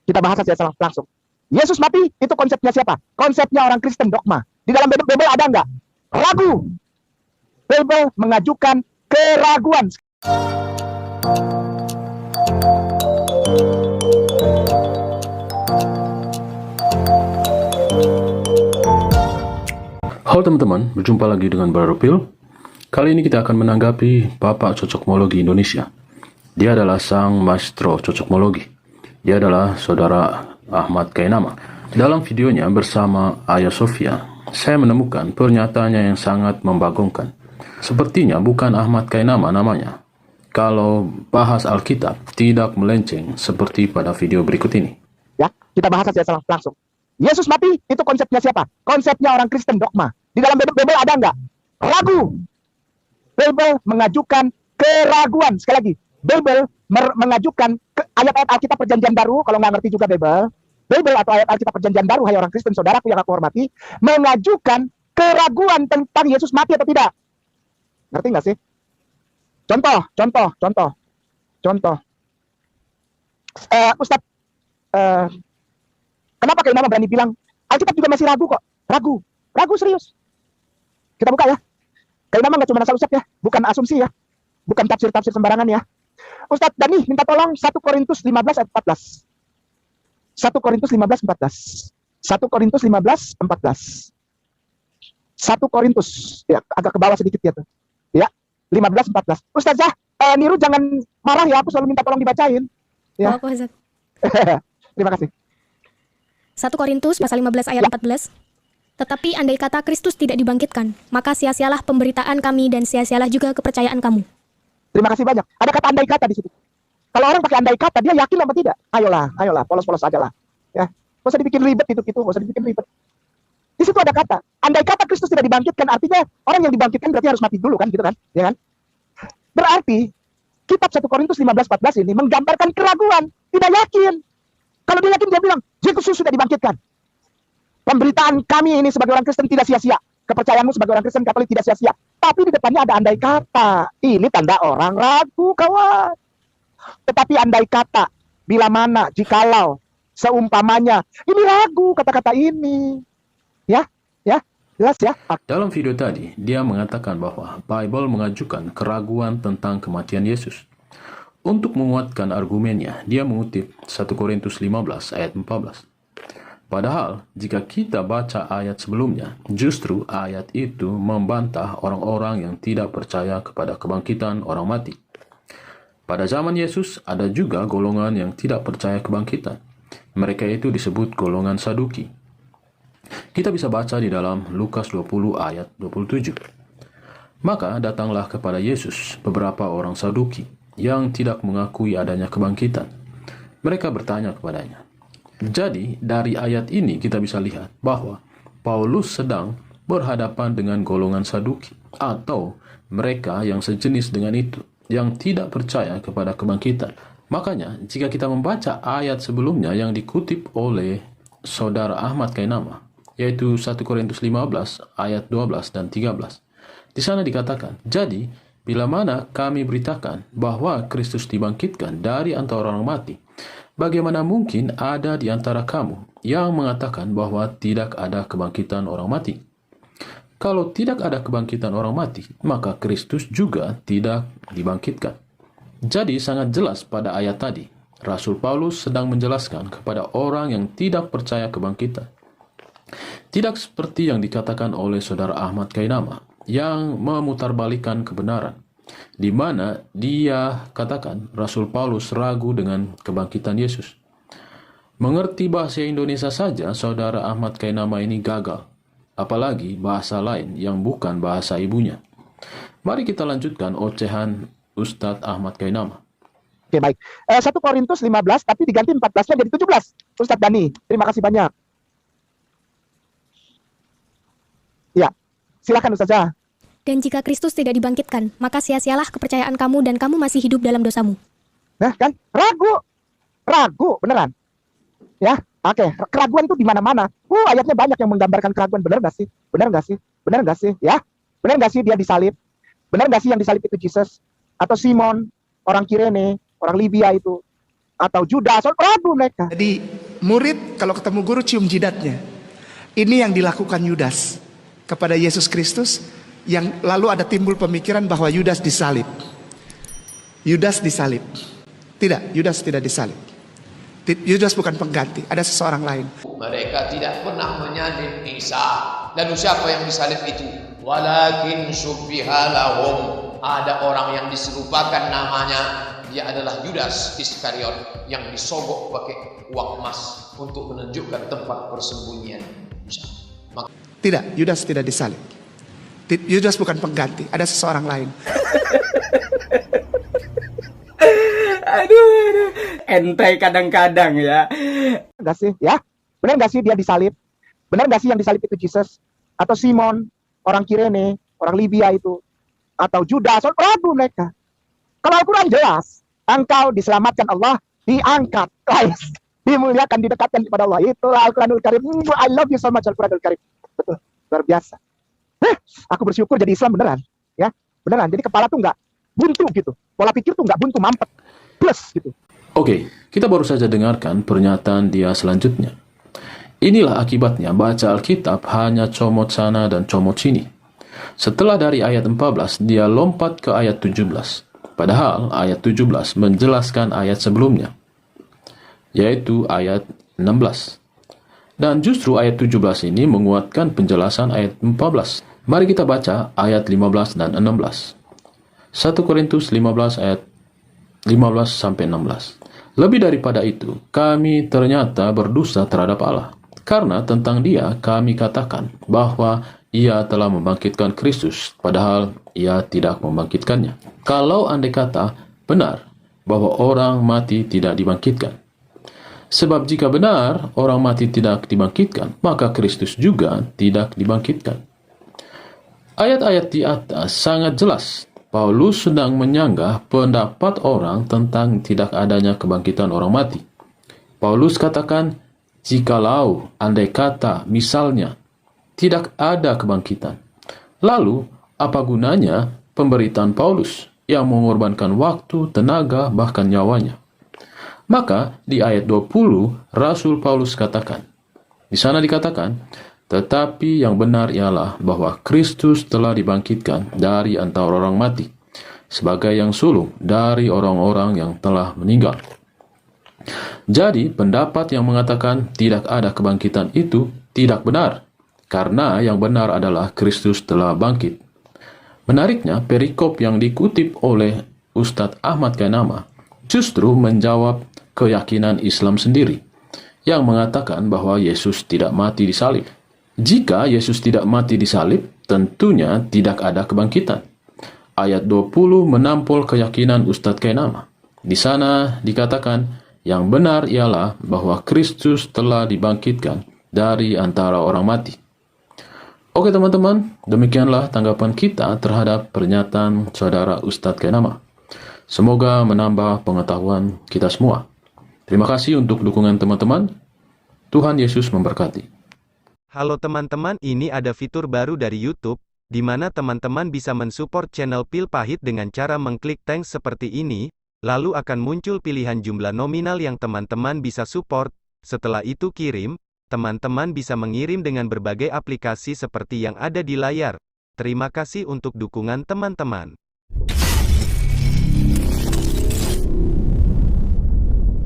Kita bahas saja langsung. Yesus mati, itu konsepnya siapa? Konsepnya orang Kristen dogma. Di dalam Bible ada nggak? Ragu. Bible mengajukan keraguan. Halo teman-teman, berjumpa lagi dengan Brother Phil. Kali ini kita akan menanggapi Bapak Cocokmologi Indonesia. Dia adalah sang maestro cocokmologi. Dia adalah saudara Ahmad Kainama. Dalam videonya bersama Ayah Sofia, saya menemukan pernyataannya yang sangat membagongkan. Sepertinya bukan Ahmad Kainama namanya, kalau bahas Alkitab tidak melenceng seperti pada video berikut ini. Ya, kita bahas saja langsung. Yesus mati, itu konsepnya siapa? Konsepnya orang Kristen dogma. Di dalam Bible ada nggak? Ragu. Bible mengajukan keraguan. Sekali lagi, Bible mengajukan ayat-ayat Alkitab Perjanjian Baru. Kalau nggak ngerti juga Bible atau ayat Alkitab Perjanjian Baru, hai orang Kristen saudaraku yang aku hormati, mengajukan keraguan tentang Yesus mati atau tidak. Ngerti nggak sih? Contoh. Ustadz, kenapa Kainama berani bilang Alkitab juga masih ragu kok? Ragu serius. Kita buka ya. Kainama nggak cuma asal ucap ya, bukan asumsi ya, bukan tafsir sembarangan ya. Ustadz Dani minta tolong 1 Korintus 15 ayat 14. 1 Korintus 15 14. 1 Korintus 15 14. 1 Korintus ya, agak ke bawah sedikit ya tuh. Ya, 15 14. Ustazah, Niru jangan marah ya, aku selalu minta tolong dibacain. Ya. Oh, Ustaz. Terima kasih. 1 Korintus pasal 15 ayat 14. Tetapi andai kata Kristus tidak dibangkitkan, maka sia-sialah pemberitaan kami dan sia-sialah juga kepercayaan kamu. Terima kasih banyak. Ada kata andai kata di situ. Kalau orang pakai andai kata, dia yakin apa tidak? Ayolah, polos-polos aja lah. Ya, nggak usah dibikin ribet nggak usah dibikin ribet. Di situ ada kata, andai kata Kristus tidak dibangkitkan, artinya orang yang dibangkitkan berarti harus mati dulu kan, gitu kan? Ya kan? Berarti kitab 1 Korintus 15 14 ini menggambarkan keraguan, tidak yakin. Kalau dia yakin, dia bilang, Yesus sudah dibangkitkan. Pemberitaan kami ini sebagai orang Kristen tidak sia-sia. Kepercayaanmu sebagai orang Kristen Katolik tidak sia-sia. Tapi di depannya ada andai kata. Ini tanda orang ragu, kawan. Tetapi andai kata, bila mana, jikalau, seumpamanya. Ini ragu kata-kata ini. Ya, jelas ya. Dalam video tadi, dia mengatakan bahwa Bible mengajukan keraguan tentang kematian Yesus. Untuk menguatkan argumennya, dia mengutip 1 Korintus 15 ayat 14. Padahal, jika kita baca ayat sebelumnya, justru ayat itu membantah orang-orang yang tidak percaya kepada kebangkitan orang mati. Pada zaman Yesus, ada juga golongan yang tidak percaya kebangkitan. Mereka itu disebut golongan Saduki. Kita bisa baca di dalam Lukas 20 ayat 27. Maka datanglah kepada Yesus beberapa orang Saduki yang tidak mengakui adanya kebangkitan. Mereka bertanya kepadanya. Jadi, dari ayat ini kita bisa lihat bahwa Paulus sedang berhadapan dengan golongan Saduki, atau mereka yang sejenis dengan itu, yang tidak percaya kepada kebangkitan. Makanya, jika kita membaca ayat sebelumnya yang dikutip oleh saudara Ahmad Kainama, yaitu 1 Korintus 15 ayat 12 dan 13. Di sana dikatakan, jadi, bila mana kami beritakan bahwa Kristus dibangkitkan dari antara orang mati, bagaimana mungkin ada di antara kamu yang mengatakan bahwa tidak ada kebangkitan orang mati? Kalau tidak ada kebangkitan orang mati, maka Kristus juga tidak dibangkitkan. Jadi sangat jelas pada ayat tadi, Rasul Paulus sedang menjelaskan kepada orang yang tidak percaya kebangkitan. Tidak seperti yang dikatakan oleh saudara Ahmad Kainama, yang memutarbalikkan kebenaran, di mana dia katakan Rasul Paulus ragu dengan kebangkitan Yesus. Mengerti bahasa Indonesia saja, saudara Ahmad Kainama ini gagal, apalagi bahasa lain yang bukan bahasa ibunya. Mari kita lanjutkan ocehan Ustadz Ahmad Kainama. Oke, baik. 1 Korintus 15, tapi diganti 14-nya jadi 17. Ustadz Dani, terima kasih banyak. Ya, silakan Ustazah. Dan jika Kristus tidak dibangkitkan, maka sia-sialah kepercayaan kamu dan kamu masih hidup dalam dosamu. Nah, kan? Ragu, beneran. Ya, oke. Keraguan itu di mana-mana. Ayatnya banyak yang menggambarkan keraguan. Bener nggak sih? Ya, bener nggak sih dia disalib? Bener nggak sih yang disalib itu Jesus? Atau Simon, orang Kirene, orang Libya itu? atau Judas, ragu mereka. Jadi murid kalau ketemu guru cium jidatnya. Ini yang dilakukan Yudas kepada Yesus Kristus, yang lalu ada timbul pemikiran bahwa Yudas disalib. Yudas disalib. Tidak, Yudas tidak disalib. Yudas bukan pengganti, ada seseorang lain. Mereka tidak pernah menyalib Isa. Lalu siapa yang disalib itu? Walakin syubbiha lahum. Ada orang yang diserupakan namanya, dia adalah Yudas Iskariot yang disogok pakai uang emas untuk menunjukkan tempat persembunyian Isa. Tidak, Yudas tidak disalib. Yudas bukan pengganti, ada seseorang lain. Aduh, entai kadang-kadang ya. Enggak sih, ya? Benar nggak sih dia disalib? Benar nggak sih yang disalib itu Jesus? Atau Simon, orang Kirene, orang Libya itu? Atau Judas, ragu mereka. Kalau Al-Quran jelas, engkau diselamatkan Allah, diangkat, dimuliakan, didekatkan kepada Allah. Itulah Al-Quranul Karim. I love you so much Al-Quranul Karim. Betul, luar biasa. Aku bersyukur jadi Islam beneran, ya, beneran. Jadi kepala tuh nggak buntu gitu, pola pikir tuh nggak buntu, mampet, plus gitu. Oke, kita baru saja dengarkan pernyataan dia selanjutnya. Inilah akibatnya baca Alkitab hanya comot sana dan comot sini. Setelah dari ayat 14, dia lompat ke ayat 17. Padahal ayat 17 menjelaskan ayat sebelumnya, yaitu ayat 16. Dan justru ayat 17 ini menguatkan penjelasan ayat 14. Mari kita baca ayat 15 dan 16. 1 Korintus 15 ayat 15 sampai 16. Lebih daripada itu, kami ternyata berdosa terhadap Allah. Karena tentang Dia kami katakan bahwa Ia telah membangkitkan Kristus, padahal Ia tidak membangkitkannya. Kalau andai kata benar bahwa orang mati tidak dibangkitkan. Sebab jika benar orang mati tidak dibangkitkan, maka Kristus juga tidak dibangkitkan. Ayat-ayat di atas sangat jelas. Paulus sedang menyanggah pendapat orang tentang tidak adanya kebangkitan orang mati. Paulus katakan, jikalau andai kata misalnya tidak ada kebangkitan, lalu apa gunanya pemberitaan Paulus yang mengorbankan waktu, tenaga, bahkan nyawanya? Maka di ayat 20 Rasul Paulus katakan, di sana dikatakan, tetapi yang benar ialah bahwa Kristus telah dibangkitkan dari antara orang mati, sebagai yang sulung dari orang-orang yang telah meninggal. Jadi pendapat yang mengatakan tidak ada kebangkitan itu tidak benar, karena yang benar adalah Kristus telah bangkit. Menariknya, perikop yang dikutip oleh Ustadz Ahmad Kainama justru menjawab keyakinan Islam sendiri, yang mengatakan bahwa Yesus tidak mati disalib. Jika Yesus tidak mati disalib, tentunya tidak ada kebangkitan. Ayat 20 menampol keyakinan Ustadz Kainama. Di sana dikatakan, yang benar ialah bahwa Kristus telah dibangkitkan dari antara orang mati. Oke teman-teman, demikianlah tanggapan kita terhadap pernyataan saudara Ustadz Kainama. Semoga menambah pengetahuan kita semua. Terima kasih untuk dukungan teman-teman. Tuhan Yesus memberkati. Halo teman-teman, ini ada fitur baru dari YouTube, di mana teman-teman bisa mensupport channel Pil Pahit dengan cara mengklik thanks seperti ini, lalu akan muncul pilihan jumlah nominal yang teman-teman bisa support. Setelah itu kirim, teman-teman bisa mengirim dengan berbagai aplikasi seperti yang ada di layar. Terima kasih untuk dukungan teman-teman.